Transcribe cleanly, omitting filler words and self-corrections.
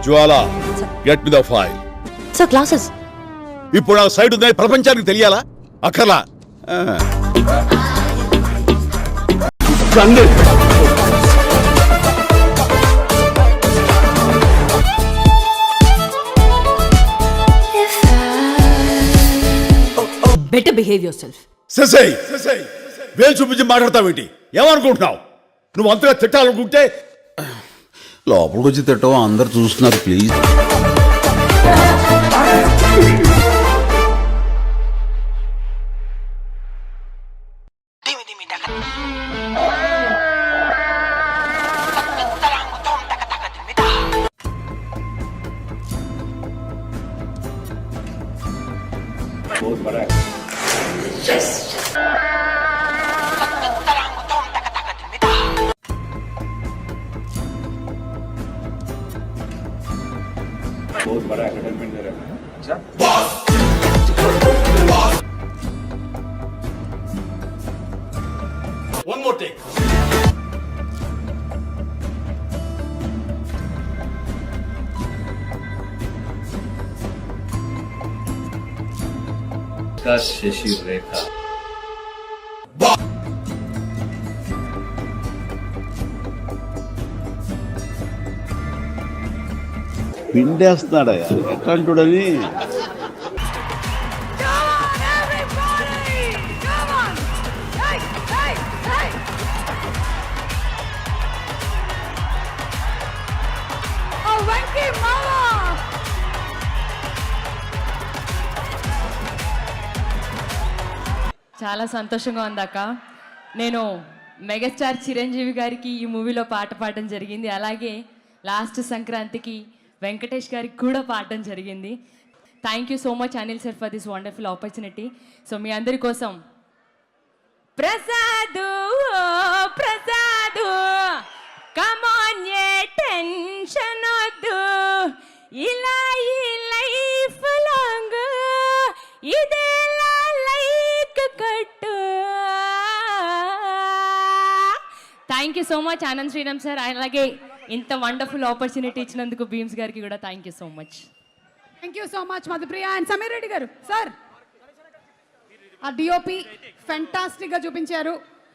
Jwala get me the file. Sir classes. ఇప్పుడు నా side ఉందని ప్రపంచానికి తెలియాలా? అక్కర్లా. Better behave yourself. సెసై వేలు చూపించి మాట్లాడతావేంటి? ఏమనుకుంటున్నావు? నువ్వు అంతగా తిట్టాలనుకుంటే లోపలికి వచ్చి తిట్టవు, అందరు చూస్తున్నారు please. One more take. Sasirekha పిండేస్తున్నాడా ఎట్లాంటుడని. చాలా సంతోషంగా ఉంది అక్క. నేను మెగాస్టార్ చిరంజీవి గారికి ఈ మూవీలో పాట పాడడం జరిగింది. అలాగే లాస్ట్ సంక్రాంతికి వెంకటేష్ గారికి కూడా పాడడం జరిగింది. Thank you so much Anil sir for this wonderful opportunity. So మీ అందరి కోసం ప్రసాదు ప్రసాదు కమాన్ ఏ టెన్షన్ వద్దు, ఇలా ఈ లైఫ్ లాంగ్ ఇదేలా లైక్ కట్టు. Thank you so much Anand Sriram sir. అలాగే ఇంత వండర్ఫుల్ ఆపర్చునిటీ ఇచ్చినందుకు భీమ్స్ గారికి కూడా thank you so much. Thank you so much Madhupriya and Sameer Reddy గారు. సార్ ఆ డిఓపి ఫెంటాస్టిక్గా చూపించారు.